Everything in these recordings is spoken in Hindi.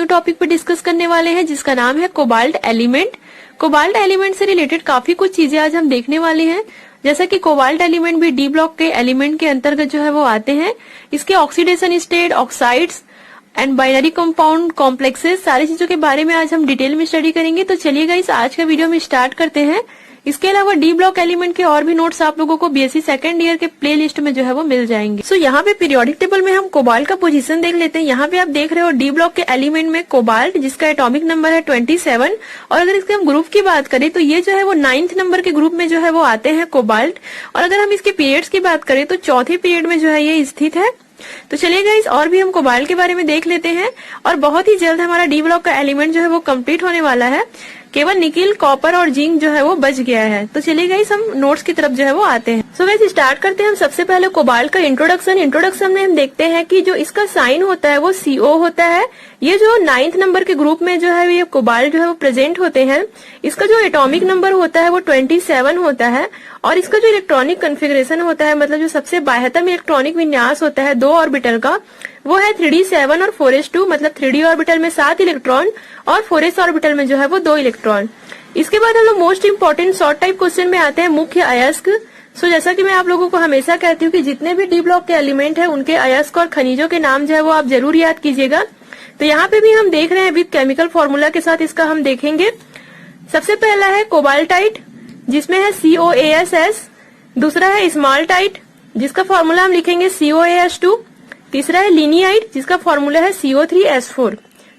टॉपिक पे डिस्कस करने वाले हैं जिसका नाम है कोबाल्ट एलिमेंट। कोबाल्ट एलिमेंट से रिलेटेड काफी कुछ चीजें आज हम देखने वाले हैं, जैसा कि कोबाल्ट एलिमेंट भी डी ब्लॉक के एलिमेंट के अंतर्गत जो है वो आते हैं। इसके oxidation state, oxides and binary compound, complexes, सारी चीजों के बारे में आज हम डिटेल में स्टडी करेंगे। तो चलिए गाइस आज का वीडियो में स्टार्ट करते हैं। इसके अलावा डी ब्लॉक एलिमेंट के और भी नोट्स आप लोगों को बीएससी सेकंड ईयर के प्ले लिस्ट में जो है वो मिल जाएंगे। सो यहाँ पे पीरियोडिक टेबल में हम कोबाल्ट का पोजीशन देख लेते हैं। यहाँ पे आप देख रहे हो डी ब्लॉक के एलिमेंट में कोबाल्ट, जिसका एटॉमिक नंबर है 27। और अगर इसके हम ग्रुप की बात करें तो ये जो है वो 9th नंबर के ग्रुप में जो है वो आते हैं कोबाल्ट। और अगर हम इसके पीरियड्स की बात करें तो चौथे पीरियड में जो है ये स्थित है। तो चलिए गाइस और भी हम कोबाल्ट के बारे में देख लेते हैं। और बहुत ही जल्द हमारा डी ब्लॉक का एलिमेंट जो है वो कंप्लीट होने वाला है। केवल निकिल, कॉपर और जिंक जो है वो बच गया है। तो चलिए गाइस हम नोट्स की तरफ जो है वो आते हैं। सो गाइस स्टार्ट करते हैं हम सबसे पहले कोबाल्ट का इंट्रोडक्शन में हम देखते हैं कि जो इसका साइन होता है वो CO होता है। ये जो 9th नंबर के ग्रुप में जो है ये कोबाल्ट जो है वो प्रेजेंट होते हैं। इसका जो एटॉमिक नंबर होता है वो 27 होता है। और इसका जो इलेक्ट्रॉनिक कॉन्फ़िगरेशन होता है, मतलब जो सबसे बाह्यतम इलेक्ट्रॉनिक विन्यास होता है 2 ऑर्बिटल का, वो है 3d7 और 4s2, मतलब 3d ऑर्बिटल में 7 इलेक्ट्रॉन और 4s ऑर्बिटल में जो है वो 2 इलेक्ट्रॉन। इसके बाद हम लोग most important short type question में आते हैं, मुख्य अयस्क। सो जैसा कि मैं आप लोगों को हमेशा कहती हूँ कि जितने भी डी ब्लॉक के एलिमेंट है उनके अयस्क और खनिजों के नाम जो है वो आप जरूर याद कीजिएगा। तो यहाँ पे भी हम देख रहे हैं विद केमिकल फॉर्मूला के साथ इसका हम देखेंगे। सबसे पहला है कोबाल्टाइट, जिसमें है COASS। दूसरा है स्माल्टाइट, जिसका फॉर्मूला हम लिखेंगे COAS2। तीसरा है लिनियाइट, जिसका फॉर्मूला है CO3S4।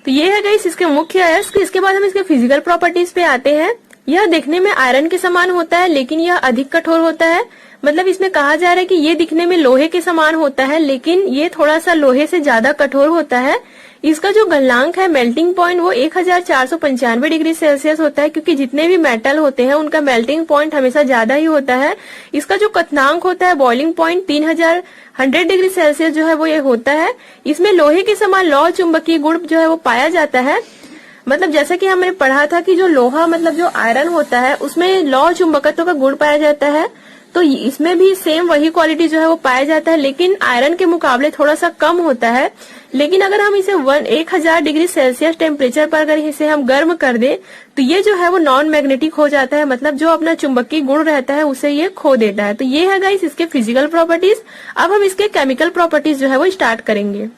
तो ये है गाइस इसके मुख्य अयस्क। इसके बाद हम इसके फिजिकल प्रॉपर्टीज पे आते हैं। यह दिखने में आयरन के समान होता है, लेकिन यह अधिक कठोर होता है। मतलब इसमें कहा जा रहा है कि ये दिखने में लोहे के समान होता है, लेकिन ये थोड़ा सा लोहे से ज्यादा कठोर होता है। इसका जो गलनांक है, मेल्टिंग पॉइंट, वो 1495 डिग्री सेल्सियस होता है, क्योंकि जितने भी मेटल होते हैं उनका मेल्टिंग पॉइंट हमेशा ज्यादा ही होता है। इसका जो क्वथनांक होता है, बॉइलिंग पॉइंट, 3100 डिग्री सेल्सियस जो है वो ये होता है। इसमें लोहे के समान लौह चुंबकीय गुण जो है वो पाया जाता है। मतलब जैसा कि हमने पढ़ा था कि जो लोहा, मतलब जो आयरन होता है, उसमें लौह चुंबकत्व का गुण पाया जाता है। तो इसमें भी सेम वही क्वालिटी जो है वो पाया जाता है, लेकिन आयरन के मुकाबले थोड़ा सा कम होता है। लेकिन अगर हम इसे 1000 डिग्री सेल्सियस टेम्परेचर पर अगर इसे हम गर्म कर दे तो ये जो है वो नॉन मैग्नेटिक हो जाता है। मतलब जो अपना चुंबकीय गुण रहता है उसे ये खो देता है। तो ये है गाइस इसके फिजिकल प्रॉपर्टीज। अब हम इसके केमिकल प्रॉपर्टीज जो है वो स्टार्ट करेंगे।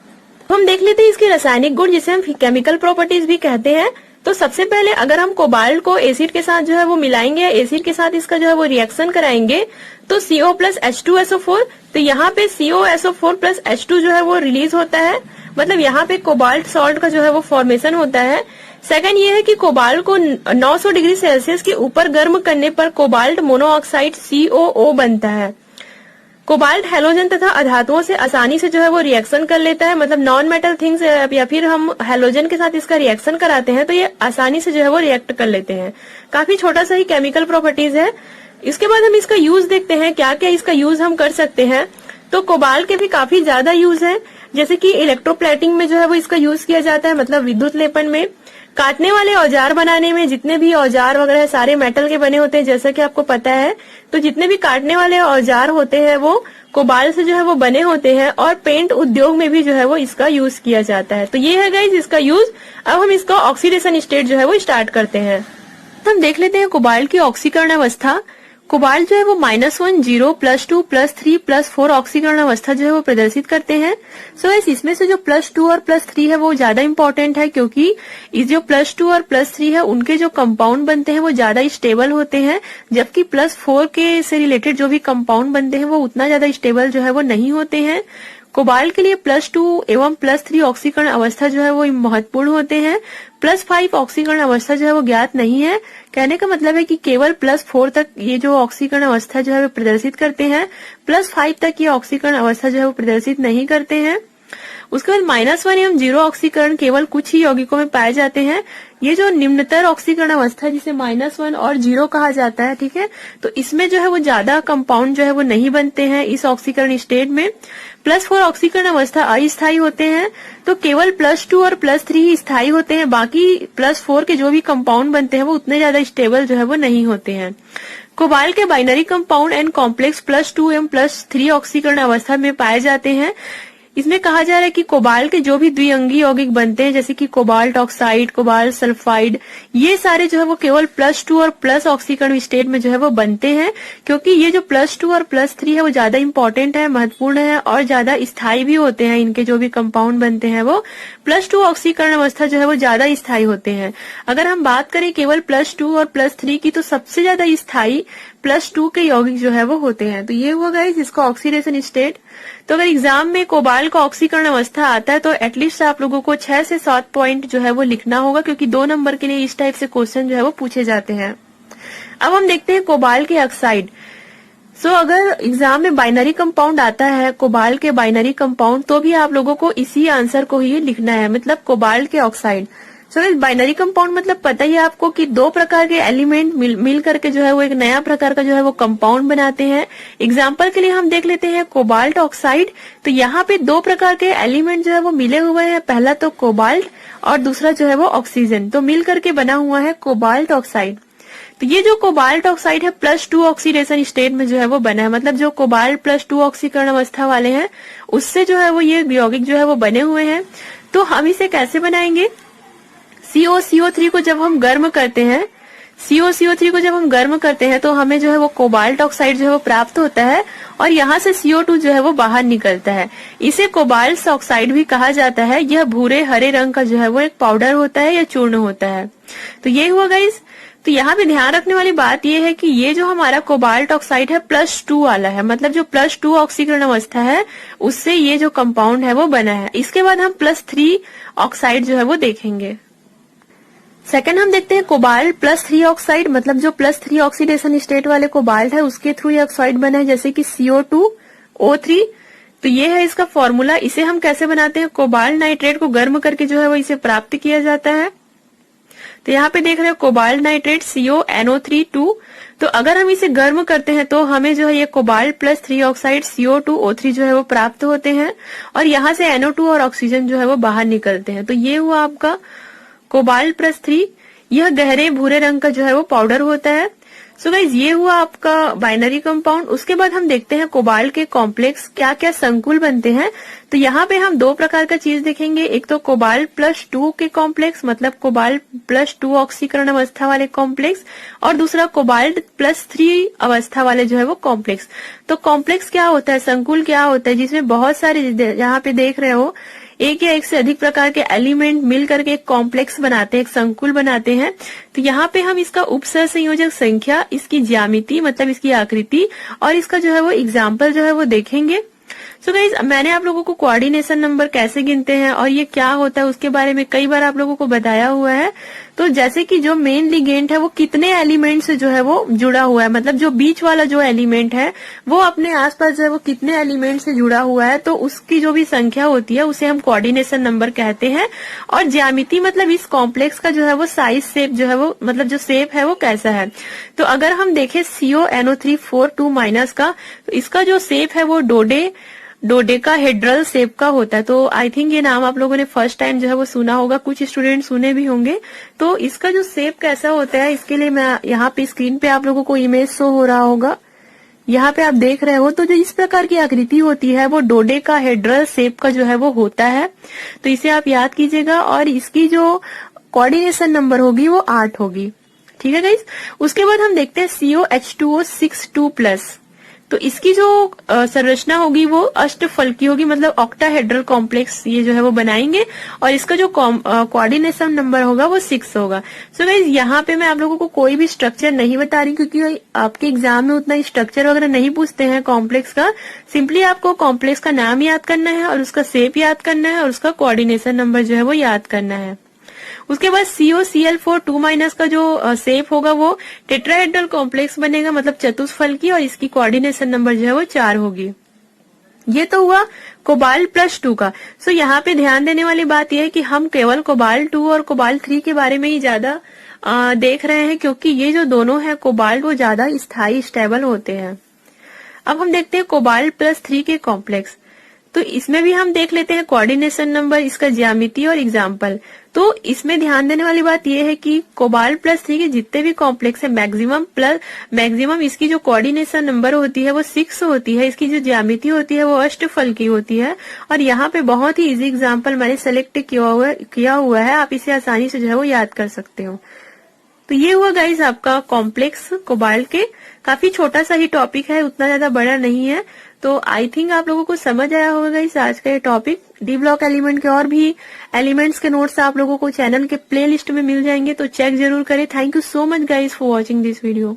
हम देख लेते हैं इसके रासायनिक गुण, जिसे हम केमिकल प्रॉपर्टीज भी कहते हैं। तो सबसे पहले अगर हम कोबाल्ट को एसिड के साथ जो है वो मिलाएंगे, एसिड के साथ इसका जो है वो रिएक्शन कराएंगे, तो CO प्लस H2SO4, तो यहाँ पे COSO4 प्लस H2 जो है वो रिलीज होता है। मतलब यहाँ पे कोबाल्ट सॉल्ट का जो है वो फॉर्मेशन होता है। सेकंड ये है कि कोबाल्ट को 900 डिग्री सेल्सियस के ऊपर गर्म करने पर कोबाल्ट मोनोऑक्साइड COO बनता है। कोबाल्ट हैलोजन तथा अधातुओं से आसानी से जो है वो रिएक्शन कर लेता है। मतलब नॉन मेटल थिंग्स या फिर हम हैलोजन के साथ इसका रिएक्शन कराते हैं तो ये आसानी से जो है वो रिएक्ट कर लेते हैं। काफी छोटा सा ही केमिकल प्रॉपर्टीज है। इसके बाद हम इसका यूज देखते हैं, क्या क्या इसका यूज हम कर सकते हैं। तो कोबाल्ट के भी काफी ज्यादा यूज है, जैसे कि इलेक्ट्रोप्लेटिंग में जो है वो इसका यूज किया जाता है, मतलब विद्युत लेपन में, काटने वाले औजार बनाने में। जितने भी औजार वगैरह सारे मेटल के बने होते हैं, जैसा कि आपको पता है। तो जितने भी काटने वाले औजार होते हैं वो कोबाल्ट से जो है वो बने होते हैं। और पेंट उद्योग में भी जो है वो इसका यूज किया जाता है। तो ये है गाइस इसका यूज। अब हम इसका ऑक्सीडेशन स्टेट जो है वो स्टार्ट करते हैं। हम देख लेते हैं कोबाल्ट की ऑक्सीकरण अवस्था। कोबाल्ट जो है वो -1, 0, +2, +3, +4 ऑक्सीकरण अवस्था जो है वो प्रदर्शित करते हैं। सो इसमें से जो +2 और +3 है वो ज्यादा इंपॉर्टेंट है, क्योंकि इस जो +2 और +3 है उनके जो कंपाउंड बनते हैं वो ज्यादा स्टेबल होते हैं, जबकि +4 के से रिलेटेड जो भी कंपाउंड बनते हैं वो उतना ज्यादा स्टेबल जो है वो नहीं होते हैं। कोबाल्ट के लिए +2 एवं +3 ऑक्सीकरण अवस्था जो है वो महत्वपूर्ण होते हैं। +5 ऑक्सीकरण अवस्था जो है वो ज्ञात नहीं है। कहने का मतलब है कि केवल +4 तक ये जो ऑक्सीकरण अवस्था जो है वो प्रदर्शित करते हैं। +5 तक ये ऑक्सीकरण अवस्था जो है वो प्रदर्शित नहीं करते हैं। उसके बाद -1 एवं 0 ऑक्सीकरण केवल कुछ ही यौगिकों में पाए जाते हैं। ये जो निम्नतर ऑक्सीकरण अवस्था जिसे -1 और 0 कहा जाता है, ठीक है, तो इसमें जो है वो ज्यादा कंपाउंड जो है वो नहीं बनते हैं इस ऑक्सीकरण स्टेट में। +4 ऑक्सीकरण अवस्था अस्थायी होते हैं। तो केवल +2 और +3 स्थायी होते हैं। बाकी +4 के जो भी कंपाउंड बनते हैं वो उतने ज्यादा स्टेबल जो है वो नहीं होते हैं। कोबाल्ट के बाइनरी कंपाउंड एंड कॉम्प्लेक्स +2 एवं +3 ऑक्सीकरण अवस्था में पाए जाते हैं। इसमें कहा जा रहा है कि कोबाल्ट के जो भी द्विअंगी यौगिक बनते हैं जैसे कि कोबाल्ट ऑक्साइड, कोबाल्ट सल्फाइड, ये सारे जो है वो केवल +2 और प्लस ऑक्सीकरण स्टेट में जो है वो बनते हैं, क्योंकि ये जो +2 और +3 है वो ज्यादा इंपॉर्टेंट है, महत्वपूर्ण है और ज्यादा स्थायी भी होते हैं। इनके जो भी कंपाउंड बनते हैं वो +2 ऑक्सीकरण अवस्था जो है वो ज्यादा स्थायी होते हैं। अगर हम बात करें केवल +2 और +3 की, तो सबसे ज्यादा स्थायी +2 के यौगिक जो है वो होते हैं। तो ये हुआ गाइस इसका ऑक्सीडेशन स्टेट। तो अगर एग्जाम में कोबाल्ट का ऑक्सीकरण अवस्था आता है तो एटलीस्ट आप लोगों को 6 से 7 पॉइंट जो है वो लिखना होगा, क्योंकि 2 नंबर के लिए इस टाइप से क्वेश्चन जो है वो पूछे जाते हैं। अब हम देखते हैं कोबाल्ट के ऑक्साइड। अगर एग्जाम में बाइनरी कंपाउंड आता है, कोबाल्ट के बाइनरी कंपाउंड, तो भी आप लोगों को इसी आंसर को ही लिखना है, मतलब कोबाल्ट के ऑक्साइड। बाइनरी कंपाउंड मतलब पता ही है आपको कि 2 प्रकार के एलिमेंट मिल करके जो है वो एक नया प्रकार का जो है वो कंपाउंड बनाते हैं। एग्जाम्पल के लिए हम देख लेते हैं कोबाल्ट ऑक्साइड। तो यहाँ पे 2 प्रकार के एलिमेंट जो है वो मिले हुए हैं, पहला तो कोबाल्ट और दूसरा जो है वो ऑक्सीजन, तो मिल करके बना हुआ है कोबाल्ट ऑक्साइड। तो ये जो कोबाल्ट ऑक्साइड है +2 ऑक्सीडेशन स्टेट में जो है वो बना है, मतलब जो कोबाल्ट +2 ऑक्सीकरण अवस्था वाले हैं उससे जो है वो ये यौगिक जो है वो बने हुए हैं। तो हम इसे कैसे बनाएंगे? CO3 को जब हम गर्म करते हैं, CO3 को जब हम गर्म करते हैं तो हमें जो है वो कोबाल्ट ऑक्साइड जो है वो प्राप्त होता है और यहाँ से CO2 जो है वो बाहर निकलता है। इसे कोबाल्ट ऑक्साइड भी कहा जाता है। यह भूरे हरे रंग का जो है वो एक पाउडर होता है या चूर्ण होता है। तो ये हुआ गाइस। तो यहाँ पे ध्यान रखने वाली बात यह है कि ये जो हमारा कोबाल्ट ऑक्साइड है +2 वाला है, मतलब जो +2 ऑक्सीकरण अवस्था है उससे ये जो कंपाउंड है वो बना है। इसके बाद हम +3 ऑक्साइड जो है वो देखेंगे। सेकंड हम देखते हैं कोबाल्ट +3 ऑक्साइड, मतलब जो +3 ऑक्सीडेशन स्टेट वाले कोबाल्ट है उसके थ्रू ये ऑक्साइड बना है, जैसे कि CO2O3। तो ये है इसका फॉर्मूला। इसे हम कैसे बनाते हैं? कोबाल्ट नाइट्रेट को गर्म करके जो है वो इसे प्राप्त किया जाता है। तो यहाँ पे देख रहे हो कोबाल्ट नाइट्रेट CONO3 तो अगर हम इसे गर्म करते हैं तो हमें जो है ये कोबाल्ट +3 ऑक्साइड CO2O3 जो है वो प्राप्त होते हैं और यहाँ से NO2 और ऑक्सीजन जो है वो बाहर निकलते हैं। तो ये हुआ आपका कोबाल्ट +3। यह गहरे भूरे रंग का जो है वो पाउडर होता है। गाइज ये हुआ आपका बाइनरी कंपाउंड। उसके बाद हम देखते हैं कोबाल्ट के कॉम्प्लेक्स क्या क्या संकुल बनते हैं। तो यहाँ पे हम 2 प्रकार का चीज देखेंगे, एक तो कोबाल्ट +2 के कॉम्प्लेक्स, मतलब कोबाल्ट +2 ऑक्सीकरण अवस्था वाले कॉम्प्लेक्स, और दूसरा कोबाल्ट +3 अवस्था वाले जो है वो कॉम्प्लेक्स। तो कॉम्प्लेक्स क्या होता है, संकुल क्या होता है, जिसमें बहुत सारे, यहाँ पे देख रहे हो एक या एक से अधिक प्रकार के एलिमेंट मिल करके एक कॉम्प्लेक्स बनाते हैं, एक संकुल बनाते हैं। तो यहाँ पे हम इसका उपसर संयोजक संख्या, इसकी ज्यामिति मतलब इसकी आकृति और इसका जो है वो एग्जाम्पल जो है वो देखेंगे। गाइज मैंने आप लोगों को कोऑर्डिनेशन नंबर कैसे गिनते हैं और ये क्या होता है उसके बारे में कई बार आप लोगों को बताया हुआ है। तो जैसे कि जो मेन लिगेंड है वो कितने एलिमेंट से जो है वो जुड़ा हुआ है, मतलब जो बीच वाला जो एलिमेंट है वो अपने आसपास जो है वो कितने एलिमेंट से जुड़ा हुआ है, तो उसकी जो भी संख्या होती है उसे हम कोऑर्डिनेशन नंबर कहते हैं। और ज्यामिति मतलब इस कॉम्प्लेक्स का जो है वो साइज शेप जो है वो, मतलब जो शेप है वो कैसा है। तो अगर हम देखें CONO342- का, तो इसका जो शेप है वो डोडेकाहेड्रल शेप का होता है। तो आई थिंक ये नाम आप लोगों ने फर्स्ट टाइम जो है वो सुना होगा, कुछ स्टूडेंट सुने भी होंगे। तो इसका जो शेप कैसा होता है इसके लिए मैं यहाँ पे स्क्रीन पे आप लोगों को इमेज शो हो रहा होगा, यहाँ पे आप देख रहे हो। तो जो इस प्रकार की आकृति होती है वो डोडेकाहेड्रल शेप का जो है वो होता है। तो इसे आप याद कीजिएगा और इसकी जो कोऑर्डिनेशन नंबर होगी वो 8 होगी। ठीक है गाइस। उसके बाद हम देखते हैं COH2O62+। तो इसकी जो संरचना होगी वो अष्टफलकी होगी, मतलब ऑक्टाहेड्रल कॉम्प्लेक्स ये जो है वो बनाएंगे और इसका जो कोऑर्डिनेशन नंबर होगा वो 6 होगा। गाइज यहाँ पे मैं आप लोगों को कोई भी स्ट्रक्चर नहीं बता रही, क्योंकि आपके एग्जाम में उतना स्ट्रक्चर वगैरह नहीं पूछते हैं कॉम्प्लेक्स का। सिंपली आपको कॉम्प्लेक्स का नाम याद करना है और उसका शेप याद करना है और उसका कोऑर्डिनेशन नंबर जो है वो याद करना है। उसके बाद COCl4 का जो शेप होगा वो टेट्राहेड्रल कॉम्प्लेक्स बनेगा, मतलब चतुष्फलकी, और इसकी कोऑर्डिनेशन नंबर जो है वो 4 होगी। ये तो हुआ कोबाल्ट +2 का। यहाँ पे ध्यान देने वाली बात यह है कि हम केवल कोबाल्ट 2 और कोबाल्ट 3 के बारे में ही ज्यादा देख रहे हैं, क्योंकि ये जो दोनों है कोबाल्ट वो ज्यादा स्थायी स्टेबल होते हैं। अब हम देखते हैं कोबाल्ट +3 के कॉम्प्लेक्स। तो इसमें भी हम देख लेते हैं कोऑर्डिनेशन नंबर, इसका ज्यामिति और एग्जाम्पल। तो इसमें ध्यान देने वाली बात यह है कि कोबाल्ट प्लस 3 के जितने भी कॉम्प्लेक्स है मैक्सिमम इसकी जो कोऑर्डिनेशन नंबर होती है वो 6 होती है, इसकी जो ज्यामिति होती है वो अष्टफल की होती है। और यहाँ पे बहुत ही इजी एग्जाम्पल मैंने सेलेक्ट किया हुआ है, आप इसे आसानी से जो है वो याद कर सकते हो। तो ये हुआ गाइस आपका कॉम्प्लेक्स कोबाल्ट के, काफी छोटा सा ही टॉपिक है, उतना ज्यादा बड़ा नहीं है। तो आई थिंक आप लोगों को समझ आया होगा गाइस आज का ये टॉपिक। डी ब्लॉक एलिमेंट के और भी एलिमेंट्स के नोट्स आप लोगों को चैनल के प्लेलिस्ट में मिल जाएंगे, तो चेक जरूर करें। Thank you so much guys for watching this video.